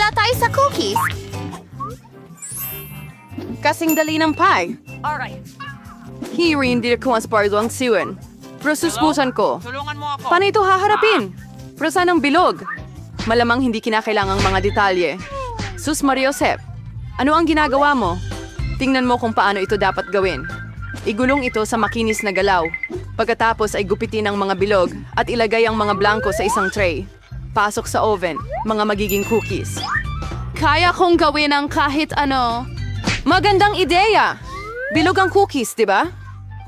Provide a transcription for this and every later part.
na tayo sa cookies. Kasing dali ng pie. Hindi ko mas pardo ang siwan. Pero suspusan ko. Tulungan mo ako. Paano ito haharapin? Pero saan ang bilog? Malamang hindi kinakailangang mga detalye. Sus Mariosep, ano ang ginagawa mo? Tingnan mo kung paano ito dapat gawin. Igulong ito sa makinis na galaw. Pagkatapos ay gupitin ang mga bilog at ilagay ang mga blanco sa isang tray. Pasok sa oven, mga magiging cookies. Kaya kong gawin ang kahit ano. Magandang ideya! Bilog ang cookies, di ba?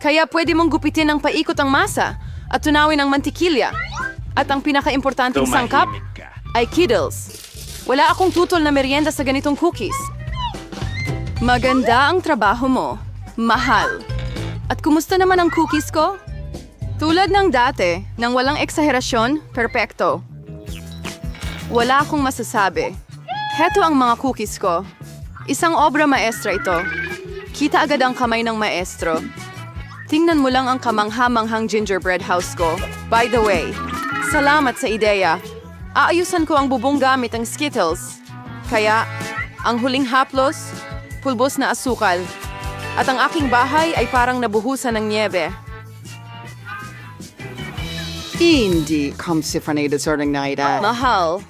Kaya pwede mong gupitin ng paikot ang masa at tunawin ang mantikilya. At ang pinaka-importanting sangkap ay Kiddles. Wala akong tutol na merienda sa ganitong cookies. Maganda ang trabaho mo. Mahal. At kumusta naman ang cookies ko? Tulad ng dati, nang walang eksaherasyon, perpekto. Wala akong masasabi. Heto ang mga cookies ko. Isang obra maestra ito. Kita agad ang kamay ng maestro. Tingnan mo lang ang kamangha-manghang gingerbread house ko. By the way, salamat sa ideya. Aayusan ko ang bubong gamit ang Skittles. Kaya, ang huling haplos, pulbos na asukal. At ang aking bahay ay parang nabuhusan ng niebe. Hindi kamsifranay deserting na ita. Mahal.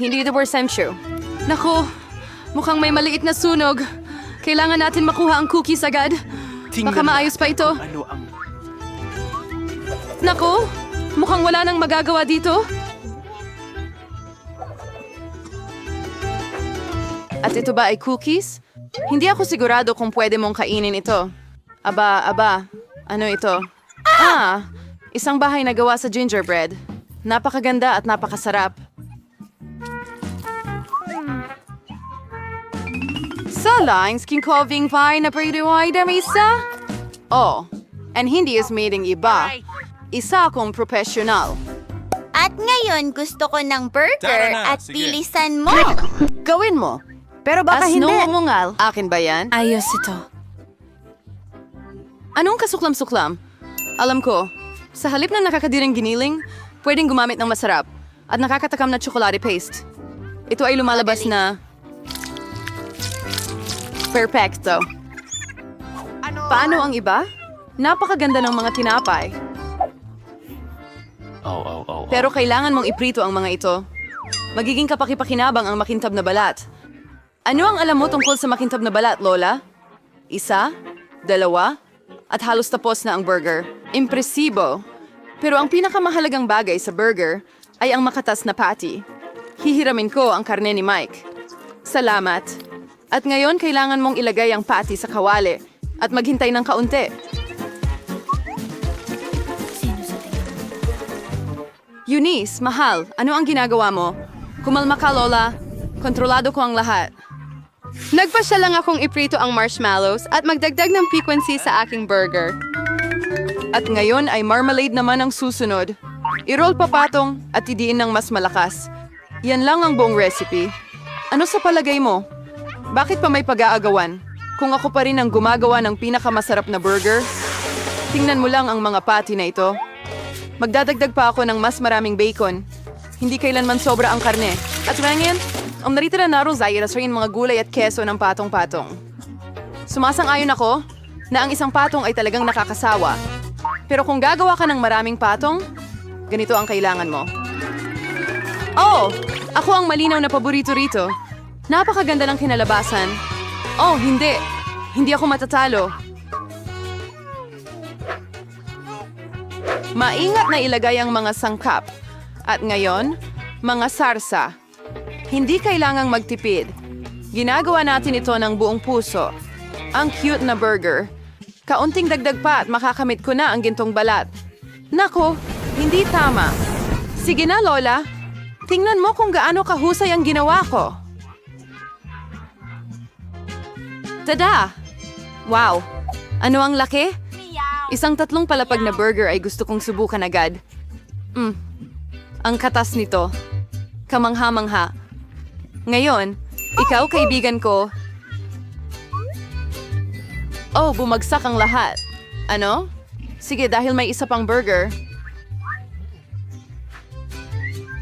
Hindi ito persemsyo. Naku, mukhang may maliit na sunog. Kailangan natin makuha ang cookies agad. Baka maayos pa ito. Ano ang... Naku, mukhang wala nang magagawa dito. At ito ba ay cookies? Hindi ako sigurado kung pwede mong kainin ito. Aba, ano ito? Isang bahay na gawa sa gingerbread. Napakaganda at napakasarap. Sa lines, kinkoving pie na pwedeway damisa? Oh, and hindi is meeting iba. Isa akong professional. At ngayon, gusto ko ng burger Tara na, at sige. bilisan mo. Gawin mo. Pero baka As hindi. nungungal. Akin ba yan? Ayos ito. Anong kasuklam-suklam? Alam ko, sa halip ng nakakadiring giniling, pwedeng gumamit ng masarap at nakakatakam na chocolate paste. Ito ay lumalabas na... Perfecto. Paano ang iba? Napakaganda ng mga tinapay. Pero kailangan mong iprito ang mga ito. Magiging kapaki-pakinabang ang makintab na balat. Ano ang alam mo tungkol sa makintab na balat, Lola? Isa, dalawa, at halos tapos na ang burger. Impresibo. Pero ang pinakamahalagang bagay sa burger ay ang makatas na patty. Hihiramin ko ang karne ni Mike. Salamat. At ngayon kailangan mong ilagay ang patty sa kawali at maghintay ng kaunti. Eunice, mahal, ano ang ginagawa mo? Kumalma ka, Lola. Kontrolado ko ang lahat. Nagpasya lang akong iprito ang marshmallows at magdagdag ng piquancy sa aking burger. At ngayon ay marmalade naman ang susunod. I-roll papatong at idiin ng mas malakas. Yan lang ang buong recipe. Ano sa palagay mo? Bakit pa may pag-aagawan? Kung ako pa rin ang gumagawa ng pinakamasarap na burger? Tingnan mo lang ang mga patty na ito. Magdadagdag pa ako ng mas maraming bacon. Hindi kailanman sobra ang karne. At ngayon, ang naritira na rosay ay mga gulay at keso ng patong-patong. Sumasang-ayon ako na ang isang patong ay talagang nakakasawa. Pero kung gagawa ka ng maraming patong, ganito ang kailangan mo. Oh! Ako ang malinaw na paborito rito. Napakaganda ng kinalabasan. Oh, hindi. Hindi ako matatalo. Maingat na ilagay ang mga sangkap. At ngayon, mga sarsa. Hindi kailangang magtipid. Ginagawa natin ito ng buong puso. Ang cute na burger. Kaunting dagdag pa at makakamit ko na ang gintong balat. Nako, hindi tama. Sige na, Lola. Tingnan mo kung gaano kahusay ang ginawa ko. Tada! Wow! Ano ang laki? Isang 3 palapag na burger ay gusto kong subukan agad. Ang katas nito. Kamangha-mangha. Ngayon, ikaw, kaibigan ko. Oh, bumagsak ang lahat. Ano? Sige, dahil may isa pang burger.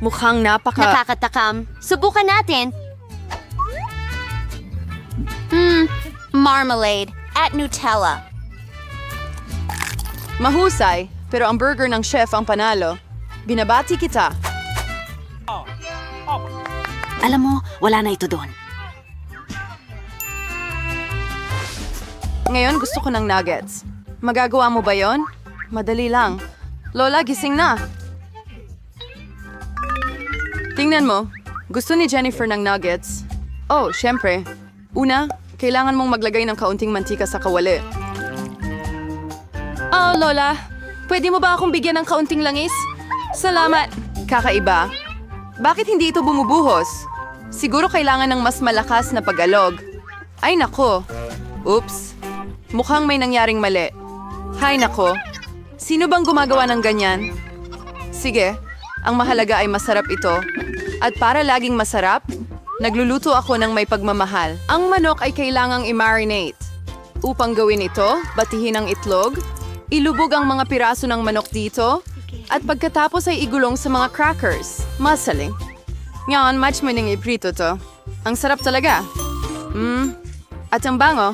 Mukhang Nakakatakam. Subukan natin. marmalade, at Nutella. Mahusay, pero ang burger ng chef ang panalo. Binabati kita. Alam mo, wala na ito doon. Ngayon gusto ko ng nuggets. Magagawa mo ba yon? Madali lang. Lola, gising na. Tingnan mo. Gusto ni Jennifer ng nuggets. Oh, syempre. Una, kailangan mong maglagay ng kaunting mantika sa kawali. Oh, Lola. Pwede mo ba akong bigyan ng kaunting langis? Salamat. Kakaiba. Bakit hindi ito bumubuhos? Siguro kailangan ng mas malakas na pag-alog. Ay nako. Oops. Mukhang may nangyaring mali. Hay nako. Sino bang gumagawa ng ganyan? Sige, ang mahalaga ay masarap ito. At para laging masarap, nagluluto ako ng may pagmamahal. Ang manok ay kailangang i-marinate. Upang gawin ito, batihin ang itlog, ilubog ang mga piraso ng manok dito, at pagkatapos ay igulong sa mga crackers. Masaling. Ngayon, match mo nang iprito to. Ang sarap talaga. At ang bango.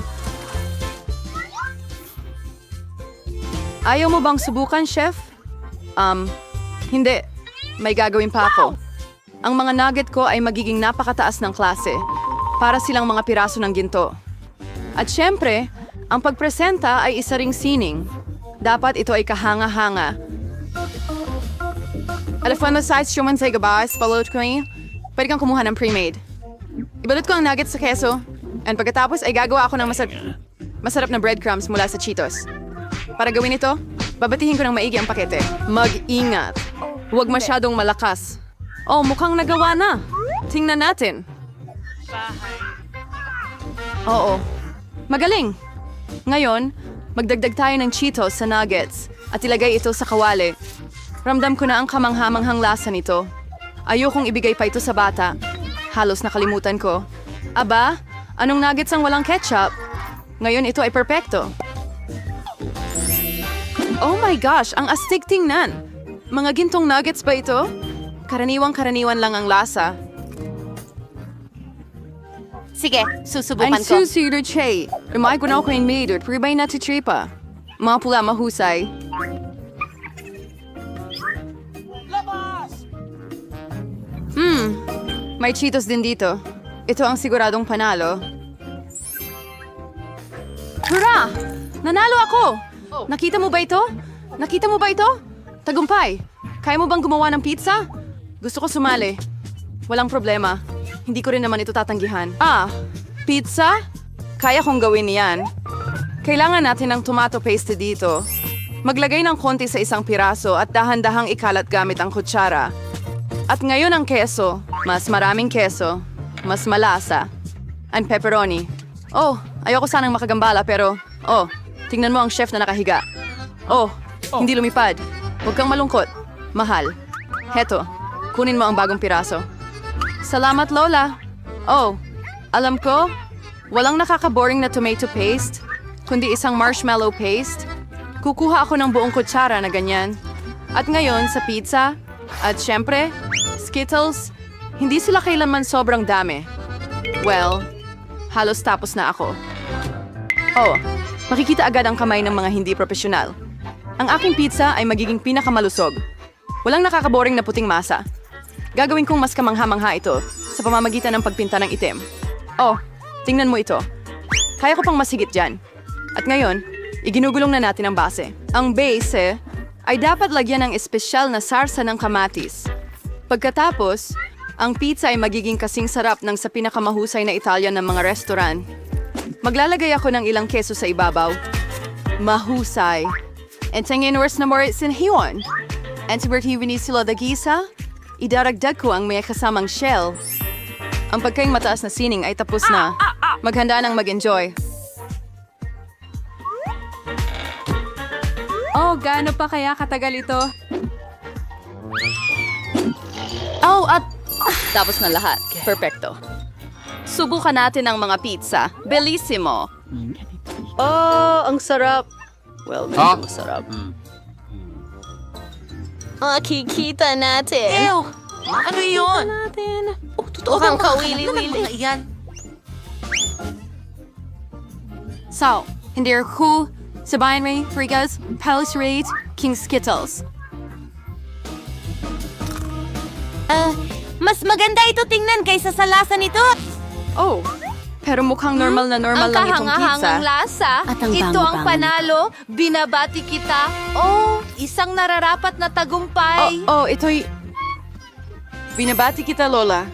Ayaw mo bang subukan, chef? Hindi. May gagawin pa ako. Ang mga nugget ko ay magiging napakataas ng klase. Para silang mga piraso ng ginto. At syempre, ang pagpresenta ay isa ring sining. Dapat ito ay kahanga-hanga. Alam mo na size siya man sa gabas, palot ko niya. Pwede kang kumuha ng pre-made. Ibalot ko ang nuggets sa keso. And pagkatapos ay gagawa ako ng masarap na breadcrumbs mula sa Cheetos. Para gawin ito, babatihin ko ng maigi ang pakete. Mag-ingat. Huwag masyadong malakas. Oh, mukhang nagawa na. Tingnan natin. Oo. Magaling. Ngayon, magdagdag tayo ng Cheetos sa nuggets at ilagay ito sa kawali. Ramdam ko na ang kamanghamanghang lasa nito. Ayokong ibigay pa ito sa bata. Halos nakalimutan ko. Aba, anong nuggets ang walang ketchup? Ngayon ito ay perpekto. Oh my gosh, ang astig tingnan. Mga gintong nuggets ba ito? Karaniwang-karaniwan lang ang lasa. Sige, susubukan Ang ko. susi Che. Rumay ko na ako yung maid at pribay na titripa. Mga pula mahusay. May Cheetos din dito. Ito ang siguradong panalo. Hurra! Nanalo ako! Nakita mo ba ito? Nakita mo ba ito? Tagumpay! Kaya mo bang gumawa ng pizza? Gusto ko sumali. Walang problema. Hindi ko rin naman ito tatanggihan. Pizza? Kaya kong gawin yan. Kailangan natin ng tomato paste dito. Maglagay ng konti sa isang piraso at dahan-dahang ikalat gamit ang kutsara. At ngayon ang keso. Mas maraming keso. Mas malasa. And pepperoni. Oh, ayoko sanang makagambala pero... Oh, tingnan mo ang chef na nakahiga. Oh, hindi lumipad. Huwag kang malungkot. Mahal. Heto, kunin mo ang bagong piraso. Salamat, Lola. Oh, alam ko, walang nakakaboring na tomato paste, kundi isang marshmallow paste. Kukuha ako ng buong kutsara na ganyan. At ngayon, sa pizza, at syempre, Skittles, hindi sila kailanman sobrang dami. Well, halos tapos na ako. Oh, makikita agad ang kamay ng mga hindi profesional. Ang aking pizza ay magiging pinakamalusog. Walang nakakaboring na puting masa. Gagawin kong mas kamangha-mangha ito sa pamamagitan ng pagpinta ng itim. Oh, tingnan mo ito. Kaya ko pang masigit dyan. At ngayon, iginugulong na natin ang base. Ang base ay dapat lagyan ng espesyal na sarsa ng kamatis. Pagkatapos, ang pizza ay magiging kasing sarap ng sa pinakamahusay na Italian ng mga restaurant. Maglalagay ako ng ilang keso sa ibabaw. Mahusay. And tingin worse na more sinhiwan. And sibertiwini sila dagisa, idaragdag ko ang may kasamang shell. Ang pagkaing mataas na sining ay tapos na. Maghanda nang mag-enjoy. Oh, gaano pa kaya katagal ito? Oh, at tapos na lahat. Perfecto. Subukan natin ang mga pizza. Bellissimo. Oh, ang sarap. Well, medyo masarap. Kikita natin. Ew! Ano yun? Totoo kang kawili-wili. So, hindi ako sabayan may Frigas, Palace Raid, King Skittles. Mas maganda ito tingnan kaysa sa lasa nito. Oh, pero mukhang normal na normal lang itong pizza. kahangahangang lasa. At ang Ito ang bango-bango panalo. Binabati kita. Oh, isang nararapat na tagumpay. Ito'y... Binabati kita, Lola.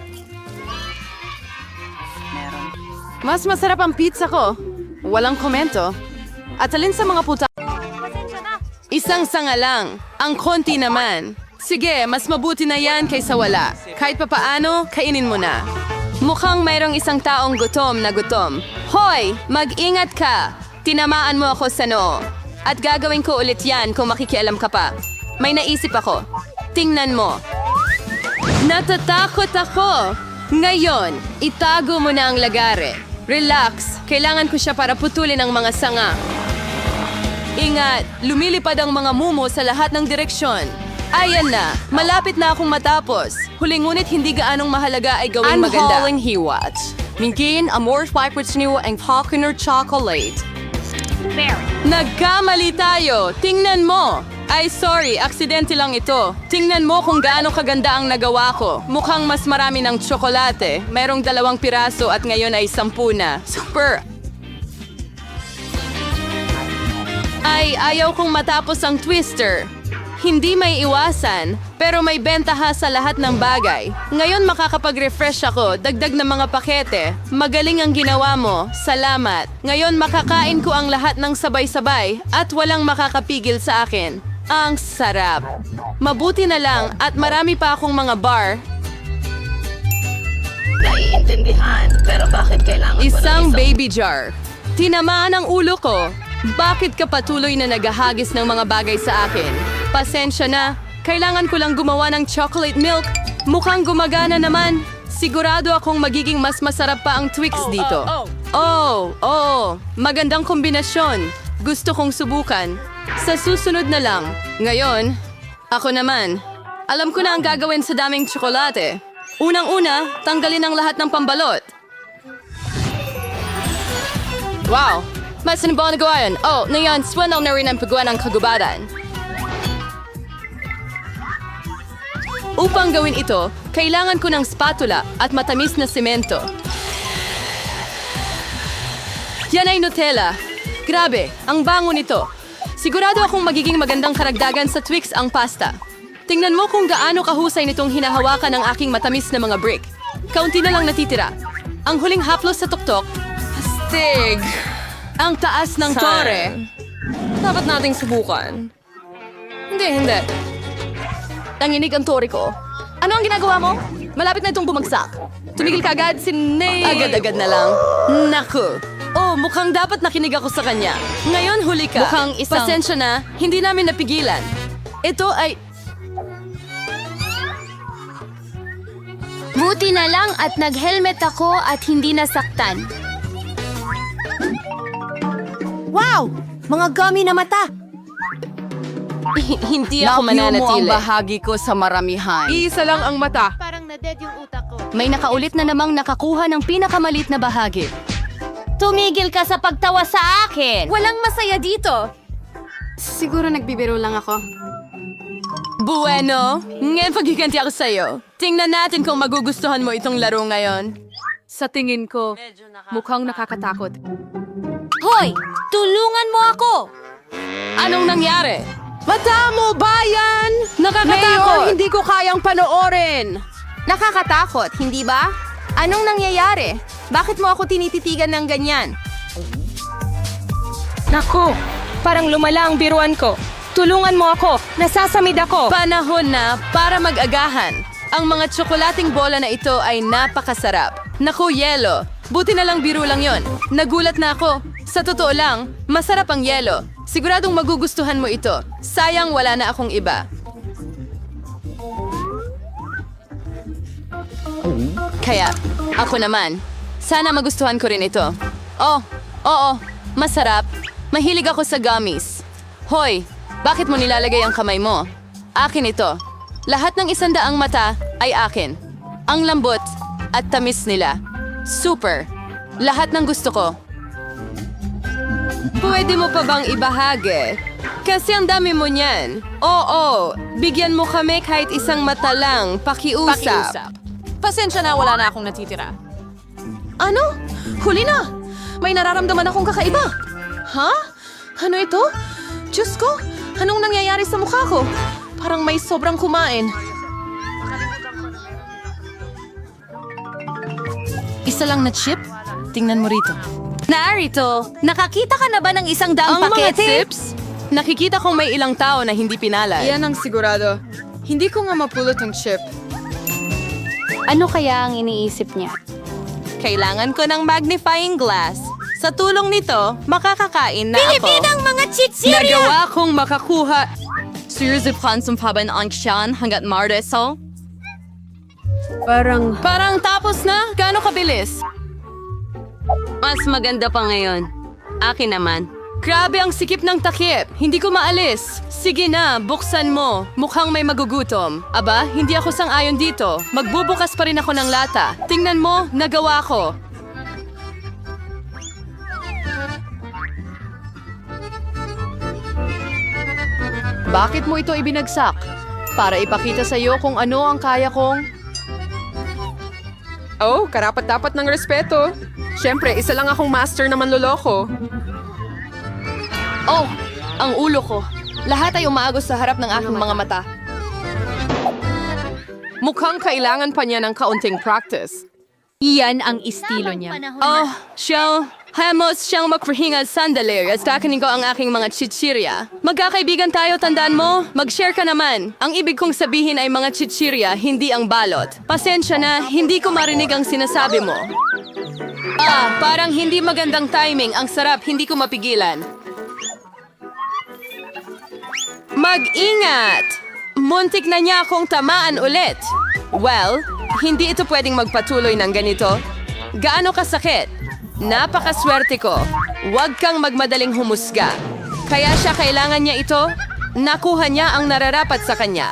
Mas masarap ang pizza ko. Walang komento. At alin sa mga puta... Isang sanga lang. Ang konti naman. Sige, mas mabuti na yan kaysa wala. Kahit papaano, kainin mo na. Mukhang mayroong isang taong gutom na gutom. Hoy! Mag-ingat ka! Tinamaan mo ako sa noo. At gagawin ko ulit yan kung makikialam ka pa. May naisip ako. Tingnan mo. Natatakot ako! Ngayon, itago mo na ang lagare. Relax, kailangan ko siya para putulin ang mga sanga. Ingat, lumilipad ang mga mumo sa lahat ng direksyon. Ayan na, malapit na akong matapos. Huling ngunit hindi gaanong mahalaga ay gawing maganda. Ang haling hiwat. Mingin, amor pipits niyo ang popular chocolate. Nagkamali tayo! Tingnan mo! Ay, sorry, aksidente lang ito. Tingnan mo kung gaano kaganda ang nagawa ko. Mukhang mas marami ng tsokolate. Merong 2 piraso at ngayon ay 10 na. Super! Ay, ayaw kong matapos ang twister. Hindi may iwasan, pero may bentaha sa lahat ng bagay. Ngayon makakapag-refresh ako, dagdag ng mga pakete. Magaling ang ginawa mo, salamat. Ngayon makakain ko ang lahat ng sabay-sabay at walang makakapigil sa akin. Ang sarap. Mabuti na lang at marami pa akong mga bar. Isang baby jar. Tinamaan ang ulo ko. Bakit ka patuloy na naghahagis ng mga bagay sa akin? Pasensya na. Kailangan ko lang gumawa ng chocolate milk. Mukhang gumagana naman. Sigurado akong magiging mas masarap pa ang Twix dito. Magandang kombinasyon. Gusto kong subukan. Sa susunod na lang. Ngayon, ako naman. Alam ko na ang gagawin sa daming tsokolate. Unang-una, tanggalin ang lahat ng pambalot. Wow! Mas ano ba ang nagawa yun? Ngayon, swanaw na rin ang paggawa ng kagubatan. Upang gawin ito, kailangan ko ng spatula at matamis na semento. Yan ay Nutella. Grabe, ang bango nito. Sigurado akong magiging magandang karagdagan sa Twix ang pasta. Tingnan mo kung gaano kahusay nitong hinahawakan ng aking matamis na mga brick. Kaunti na lang natitira. Ang huling haplos sa tuktok. Astig! Ang taas ng tore. Dapat nating subukan. Hindi. Nanginig ang tore ko. Ano ang ginagawa mo? Malapit na itong bumagsak. Tumigil ka agad, Agad-agad na lang. Naku. Mukhang dapat nakinig ako sa kanya. Ngayon huli ka. Mukhang isang- Pasensya na, hindi namin napigilan. Ito ay... Buti na lang at nag-helmet ako at hindi nasaktan. Wow! Mga gummy na mata! Hindi ako mananatili. bahagi ko sa maramihan. Iisa lang ang mata. Parang na-dead yung utak ko. May nakaulit na namang nakakuha ng pinakamalit na bahagi. Tumigil ka sa pagtawa sa akin! Walang masaya dito. Siguro nagbibiro lang ako. Bueno, ngayon pagkikanti ako sa'yo. Tingnan natin kung magugustuhan mo itong laro ngayon. Sa tingin ko, mukhang nakakatakot. Hoy! Tulungan mo ako! Anong nangyari? Mata mo, bayan! Nakakatakot! Mayor, hindi ko kayang panoorin! Nakakatakot, hindi ba? Anong nangyayari? Bakit mo ako tinititigan ng ganyan? Naku, parang lumala ang biruan ko. Tulungan mo ako, nasasamid ako. Panahon na para mag-agahan. Ang mga tsokolating bola na ito ay napakasarap. Naku, yelo. Buti na lang biro lang yon. Nagulat na ako. Sa totoo lang, masarap ang yelo. Siguradong magugustuhan mo ito. Sayang wala na akong iba. Kaya, ako naman. Sana magustuhan ko rin ito. Oo, masarap. Mahilig ako sa gummies. Hoy, bakit mo nilalagay ang kamay mo? Akin ito. Lahat ng 100 mata ay akin. Ang lambot at tamis nila. Super. Lahat ng gusto ko. Pwede mo pa bang ibahagi? Kasi ang dami mo niyan. Oo, bigyan mo kami kahit isang mata lang. Pakiusap. Pasensya na, wala na akong natitira. Ano? Huli na! May nararamdaman akong kakaiba. Ha? Ano ito? Diyos ko, anong nangyayari sa mukha ko? Parang may sobrang kumain. Isa lang na chip? Tingnan mo rito. Narito, nakakita ka na ba ng isang daang Ang mga pakete? tips, nakikita kong may ilang tao na hindi pinalay. Iyan ang sigurado. Hindi ko nga mapulot ang chip. Ano kaya ang iniisip niya? Kailangan ko ng magnifying glass. Sa tulong nito, makakakain na ako. mga chichirya! Nagawa kong makakuha. Surziplan pa ba ang siyan hanggat mardeso? Parang tapos na? Gaano kabilis? Mas maganda pa ngayon. Akin naman. Grabe ang sikip ng takip. Hindi ko maalis. Sige na, buksan mo. Mukhang may magugutom. Aba, hindi ako sang-ayon dito. Magbubukas pa rin ako ng lata. Tingnan mo, nagawa ko. Bakit mo ito ibinagsak? Para ipakita sa iyo kung ano ang kaya kong... Oh, karapat-dapat ng respeto. Siyempre, isa lang akong master na manloloko. Oh, ang ulo ko. Lahat ay umaagos sa harap ng aking mga mata. Mukhang kailangan pa niya ng kaunting practice. Iyan ang estilo niya. Oh, Hemos siyang magpahinga sandali at takanin ko ang aking mga chichirya. Magkakaibigan tayo, tandaan mo? Mag-share ka naman. Ang ibig kong sabihin ay mga chichirya, hindi ang balot. Pasensya na, hindi ko marinig ang sinasabi mo. Parang hindi magandang timing. Ang sarap, hindi ko mapigilan. Mag-ingat! Muntik na niya akong tamaan ulit. Well, hindi ito pwedeng magpatuloy ng ganito. Gaano kasakit? Napakaswerte ko. Huwag kang magmadaling humusga. Kaya siya kailangan niya ito. Nakuha niya ang nararapat sa kanya.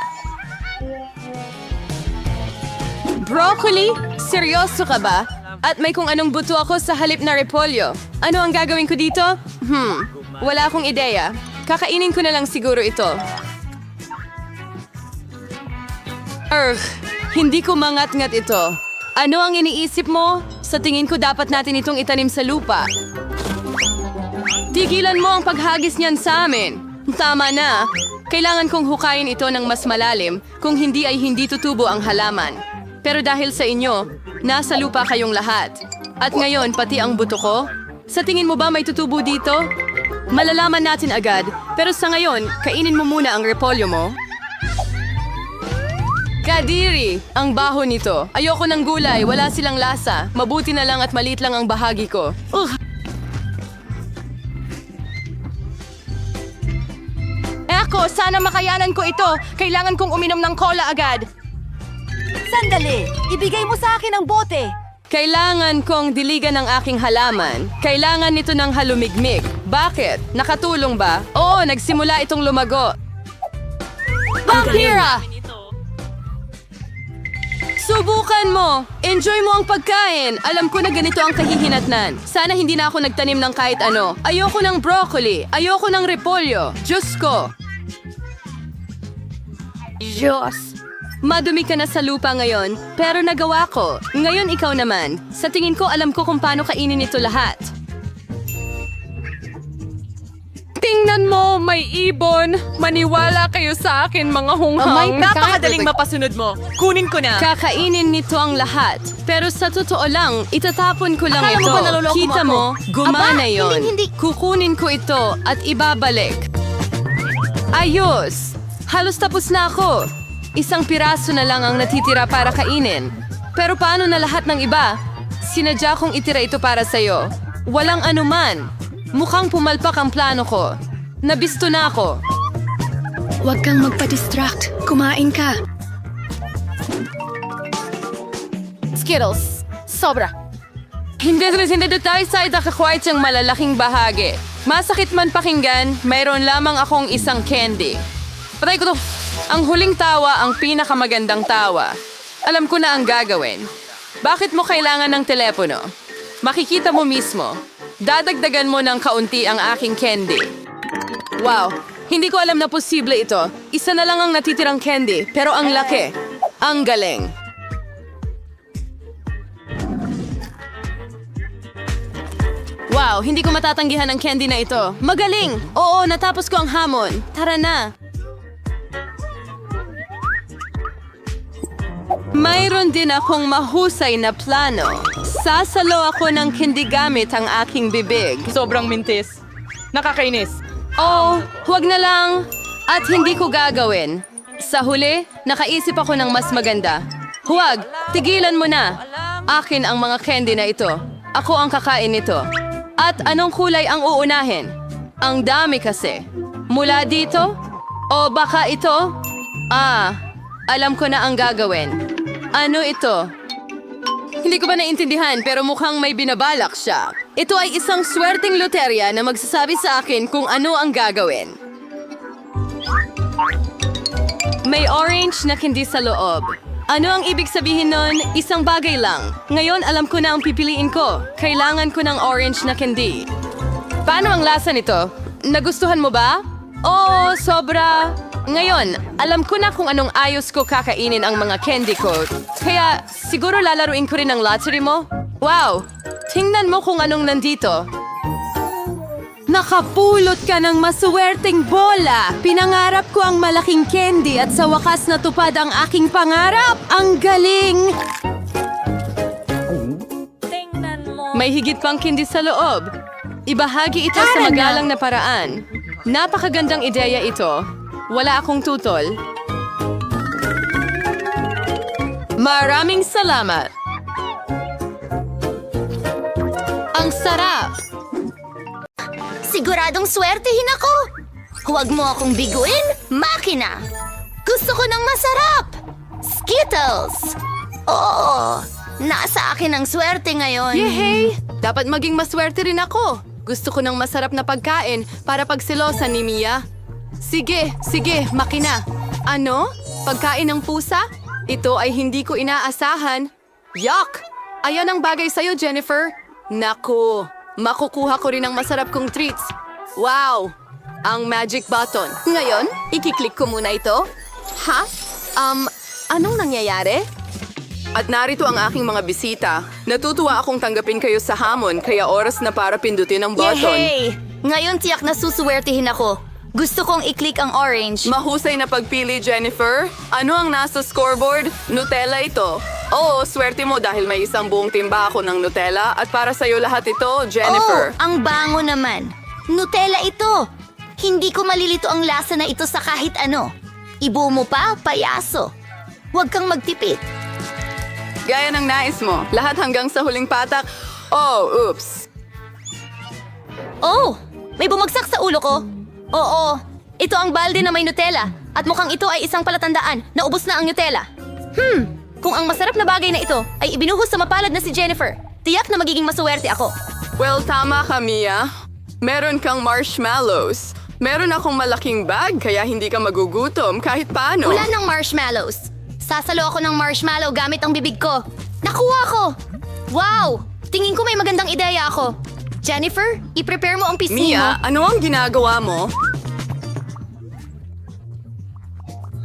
Broccoli? Seryoso ka ba? At may kung anong buto ako sa halip na repolyo. Ano ang gagawin ko dito? Wala akong ideya. Kakainin ko na lang siguro ito. Hindi ko mangat-ngat ito. Ano ang iniisip mo? Sa tingin ko dapat natin itong itanim sa lupa. Tigilan mo ang paghagis niyan sa amin. Tama na. Kailangan kong hukayin ito ng mas malalim, kung hindi ay hindi tutubo ang halaman. Pero dahil sa inyo, nasa lupa kayong lahat. At ngayon, pati ang buto ko? Sa tingin mo ba may tutubo dito? Malalaman natin agad, pero sa ngayon, kainin mo muna ang repolyo mo. Kadiri! Ang baho nito. Ayoko ng gulay, wala silang lasa. Mabuti na lang at maliit lang ang bahagi ko. Ako, sana makayanan ko ito. Kailangan kong uminom ng cola agad. Sandali, ibigay mo sa akin ang bote. Kailangan kong diligan ang aking halaman. Kailangan nito ng halumigmig. Bakit? Nakatulong ba? Oo, nagsimula itong lumago. Vampira! Subukan mo! Enjoy mo ang pagkain! Alam ko na ganito ang kahihinatnan. Sana hindi na ako nagtanim ng kahit ano. Ayoko ng broccoli. Ayoko ng repolyo. Diyos ko! Diyos! Madumi ka na sa lupa ngayon, pero nagawa ko. Ngayon ikaw naman. Sa tingin ko, alam ko kung paano kainin ito lahat. Tingnan mo, may ibon. Maniwala kayo sa akin, mga hunghang. Napakadaling mapasunod mo. Kunin ko na. Kakainin nito ang lahat. Pero sa totoo lang, itatapon ko lang Akala mo ito. ba naloloko mo Kita ako? mo, gumana Aba, yon. hindi. Kukunin ko ito at ibabalik. Ayos! Halos tapos na ako. Isang piraso na lang ang natitira para kainin. Pero paano na lahat ng iba? Sinadya kong itira ito para sa'yo. Walang anuman. Mukhang pumalpak ang plano ko. Nabisto na ako. Huwag kang magpa-distract. Kumain ka. Skittles. Sobra. Hindi tayo sa nakakwait siyang malalaking bahagi. Masakit man pakinggan, mayroon lamang akong isang candy. Patay ko to. Ang huling tawa ang pinakamagandang tawa. Alam ko na ang gagawin. Bakit mo kailangan ng telepono? Makikita mo mismo. Dadagdagan mo ng kaunti ang aking candy. Wow, hindi ko alam na posible ito. Isa na lang ang natitirang candy, pero ang laki. Ang galing. Wow, hindi ko matatanggihan ang candy na ito. Magaling! Oo, natapos ko ang hamon. Tara na. Mayroon din akong mahusay na plano. Sasalo ako ng candy gamit ang aking bibig. Sobrang mintis. Nakakainis. Oh, huwag na lang. At hindi ko gagawin. Sa huli, nakaisip ako ng mas maganda. Huwag, tigilan mo na. Akin ang mga candy na ito. Ako ang kakain nito. At anong kulay ang uunahin? Ang dami kasi. Mula dito? O baka ito? Alam ko na ang gagawin. Ano ito? Hindi ko ba naintindihan pero mukhang may binabalak siya. Ito ay isang swerteng loterya na magsasabi sa akin kung ano ang gagawin. May orange na candy sa loob. Ano ang ibig sabihin nun? Isang bagay lang. Ngayon alam ko na ang pipiliin ko. Kailangan ko ng orange na candy. Paano ang lasa nito? Nagustuhan mo ba? Oo, sobra. Ngayon, alam ko na kung anong ayos ko kakainin ang mga candy ko. Kaya siguro lalaruin ko rin ang lottery mo. Wow! Tingnan mo kung anong nandito. Nakapulot ka ng masuwerteng bola! Pinangarap ko ang malaking candy at sa wakas natupad ang aking pangarap! Ang galing! May higit pang candy sa loob. Ibahagi ito sa magalang na paraan. Napakagandang ideya ito. Wala akong tutol. Maraming salamat! Ang sarap! Siguradong swertehin ako! Huwag mo akong biguin, makina! Gusto ko ng masarap! Skittles! Oo, nasa akin ang swerte ngayon. Yehey! Dapat maging maswerte rin ako. Gusto ko ng masarap na pagkain para pagsilosan ni Mia. Sige, makina. Ano? Pagkain ng pusa? Ito ay hindi ko inaasahan. Yuck! Ayan ang bagay sa'yo, Jennifer. Naku, makukuha ko rin ang masarap kong treats. Wow! Ang magic button. Ngayon, ikiklik ko muna ito. Ha? Anong nangyayari? At narito ang aking mga bisita. Natutuwa akong tanggapin kayo sa hamon, kaya oras na para pindutin ang button. Yehey! Ngayon tiyak na susuwertehin ako. Gusto kong i-click ang orange. Mahusay na pagpili, Jennifer. Ano ang nasa scoreboard? Nutella ito. Oo, swerte mo dahil may isang buong timba ako ng Nutella at para sa'yo lahat ito, Jennifer. Oh, ang bango naman. Nutella ito. Hindi ko malilito ang lasa na ito sa kahit ano. Ibu mo pa, payaso. Huwag kang magtipid. Gaya ng nais mo. Lahat hanggang sa huling patak. Oh, oops. Oh, may bumagsak sa ulo ko. Oo, ito ang balde na may Nutella. At mukhang ito ay isang palatandaan na ubos na ang Nutella. Kung ang masarap na bagay na ito ay ibinuhos sa mapalad na si Jennifer, tiyak na magiging masuwerte ako. Well, tama ka, Mia. Meron kang marshmallows. Meron akong malaking bag, kaya hindi ka magugutom kahit paano. Wala ng marshmallows. Sasalo ako ng marshmallow gamit ang bibig ko. Nakuha ko! Wow! Tingin ko may magandang ideya ako. Jennifer, i-prepare mo ang pisngi mo. Mia, ano ang ginagawa mo?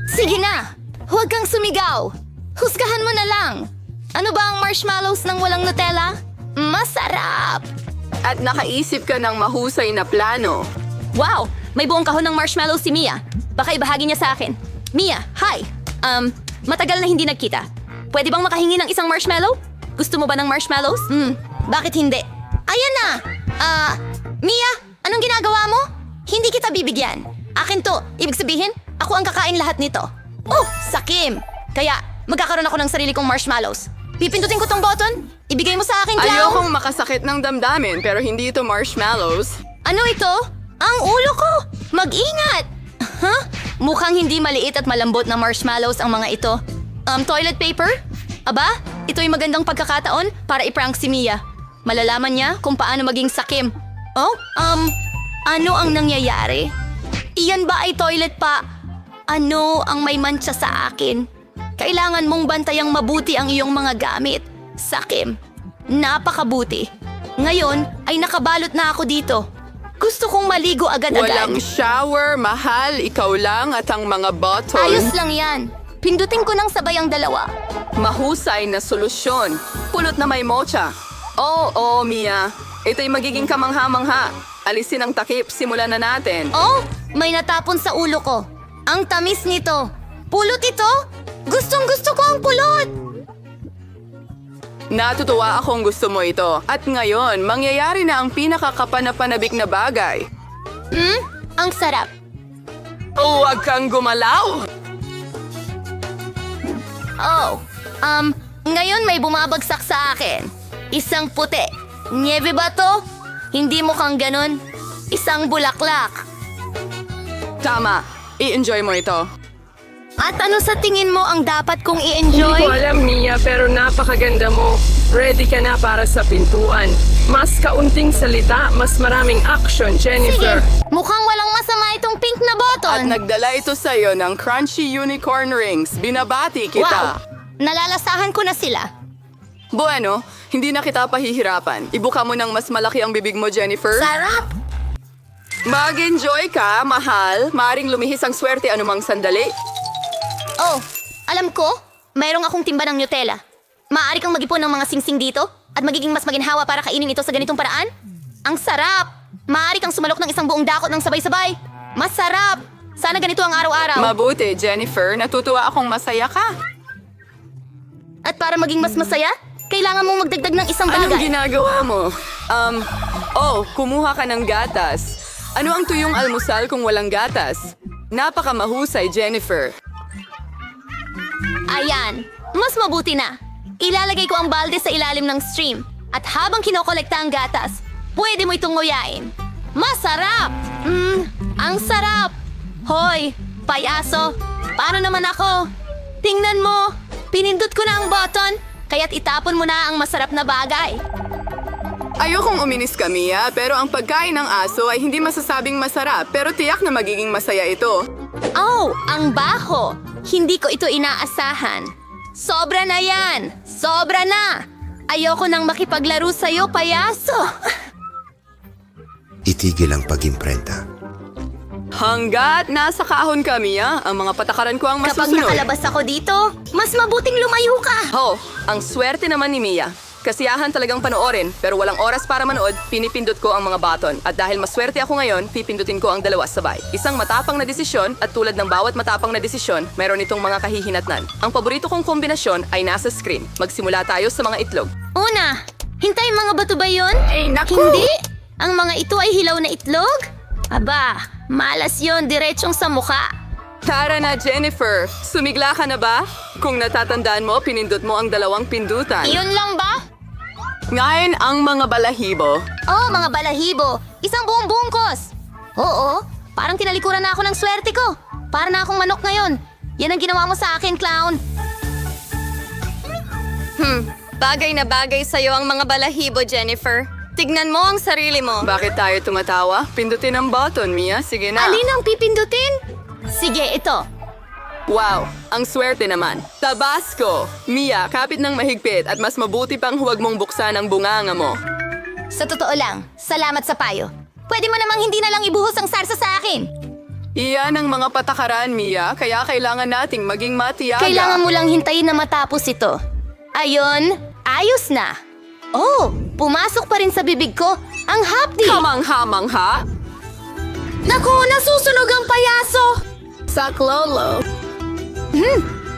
Sige na! Huwag kang sumigaw! Husgahan mo na lang! Ano ba ang marshmallows ng walang Nutella? Masarap! At nakaisip ka ng mahusay na plano. Wow! May buong kahon ng marshmallows si Mia. Baka ibahagi niya sa akin. Mia, hi! Matagal na hindi nagkita. Pwede bang makahingi ng isang marshmallow? Gusto mo ba ng marshmallows? Bakit hindi? Ayan na! Mia, anong ginagawa mo? Hindi kita bibigyan. Akin to. Ibig sabihin, ako ang kakain lahat nito. Oh, sakim! Kaya, magkakaroon ako ng sarili kong marshmallows. Pipindutin ko tong button. Ibigay mo sa akin, clown. Ayokong makasakit ng damdamin pero hindi ito marshmallows. Ano ito? Ang ulo ko! Mag-ingat! Huh? Mukhang hindi maliit at malambot na marshmallows ang mga ito. Toilet paper? Aba, ito'y magandang pagkakataon para i-prank si Mia. Malalaman niya kung paano maging sakim. Oh, ano ang nangyayari? Iyan ba ay toilet pa? Ano ang may mantsa sa akin? Kailangan mong bantayang mabuti ang iyong mga gamit. Sakim, napakabuti. Ngayon ay nakabalot na ako dito. Gusto kong maligo agad-agad. Walang shower, mahal. Ikaw lang at ang mga bottle. Ayos lang yan. Pindutin ko ng sabay ang dalawa. Mahusay na solusyon. Pulot na may mocha. Oo, Mia. Ito'y magiging kamangha-mangha. Alisin ang takip. Simulan na natin. Oh, may natapon sa ulo ko. Ang tamis nito. Pulot ito? Gustong-gusto ko ang pulot. Natutuwa akong gusto mo ito. At ngayon, mangyayari na ang pinakakapanapanabik na bagay. Ang sarap. Huwag kang gumalaw! Oh, ngayon may bumabagsak sa akin. Isang puti. Niebe ba to? Hindi mukhang ganun. Isang bulaklak. Tama. I-enjoy mo ito. At ano sa tingin mo ang dapat kong Hindi ko i-enjoy? alam, Mia, pero napakaganda mo. Ready ka na para sa pintuan. Mas kaunting salita, mas maraming action, Sige, Jennifer. mukhang walang masama itong pink na At button. nagdala ito sa'yo ng crunchy unicorn rings. Binabati Wow, kita. nalalasahan ko na sila. Bueno, hindi na kita pahihirapan. Ibuka mo ng mas malaki ang bibig mo, Jennifer. Sarap! Mag-enjoy ka, mahal. Maaring lumihis ang swerte anumang sandali. Oh, alam ko, mayroong akong timba ng Nutella. Maaari kang mag-ipon ng mga singsing dito at magiging mas maginhawa para kainin ito sa ganitong paraan? Ang sarap! Maaari kang sumalok ng isang buong dakot ng sabay-sabay. Masarap! Sana ganito ang araw-araw. Mabuti, Jennifer. Natutuwa akong masaya ka. At para maging mas masaya, kailangan mong magdagdag ng isang Anong bagay. ginagawa mo? Kumuha ka ng gatas. Ano ang tuyong almusal kung walang gatas? Napakamahusay, Jennifer. Ayan, mas mabuti na. Ilalagay ko ang balde sa ilalim ng stream. At habang kinokolekta ang gatas, pwede mo itong nguyain. Masarap! Ang sarap! Hoy, payaso, paano naman ako? Tingnan mo, pinindot ko na ang button, kaya't itapon mo na ang masarap na bagay. Ayokong uminis ka, Mia, pero ang pagkain ng aso ay hindi masasabing masarap, pero tiyak na magiging masaya ito. Oh, ang baho! Hindi ko ito inaasahan. Sobra na yan! Sobra na! Ayoko nang makipaglaro sa'yo, payaso! Itigil ang pag-imprenta. Hanggat nasa kahon ka, Mia, ang mga patakaran ko ang Kapag masusunod. nakalabas ako dito, mas mabuting lumayo ka! Oh, ang swerte naman ni Mia. Kasiyahan talagang panoorin, pero walang oras para manood, pinipindot ko ang mga button. At dahil maswerte ako ngayon, pipindutin ko ang dalawa sabay. Isang matapang na desisyon at tulad ng bawat matapang na desisyon, meron itong mga kahihinatnan. Ang paborito kong kombinasyon ay nasa screen. Magsimula tayo sa mga itlog. Una, hintay mga bato ba yun? Ay, naku! Hindi! Ang mga ito ay hilaw na itlog? Aba, malas yon diretsyong sa mukha. Tara na, Jennifer. Sumigla ka na ba? Kung natatandaan mo, pinindot mo ang dalawang pindutan. Iyon lang ba? Ngayon ang mga balahibo. Oh, mga balahibo. Isang buong bungkos. Oo, parang tinalikuran na ako ng swerte ko. Para na akong manok ngayon. Yan ang ginawa mo sa akin, clown. Bagay na bagay sa'yo ang mga balahibo, Jennifer. Tignan mo ang sarili mo. Bakit tayo tumatawa? Pindutin ang button, Mia. Sige na. Alin ang pipindutin? Sige, ito. Wow, ang swerte naman. Tabasco! Mia, kapit ng mahigpit at mas mabuti pang huwag mong buksan ang bunganga mo. Sa totoo lang, salamat sa payo. Pwede mo namang hindi na lang ibuhos ang sarsa sa akin. Iyan ang mga patakaran, Mia, kaya kailangan nating maging matiyaga. Kailangan mo lang hintayin na matapos ito. Ayon, ayos na. Oh, pumasok pa rin sa bibig ko ang hapdi. Kamangha-mangha? Naku, nasusunog ang payaso! Saklolo.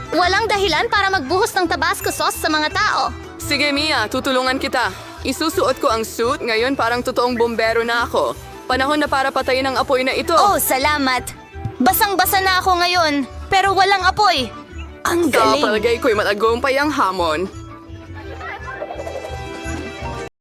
Walang dahilan para magbuhos ng Tabasco sauce sa mga tao. Sige, Mia, tutulungan kita. Isusuot ko ang suit, ngayon parang totoong bombero na ako. Panahon na para patayin ang apoy na ito. Oh, salamat. Basang-basa na ako ngayon, pero walang apoy. Ang Sa galing. palagay ko'y matagumpay ang hamon.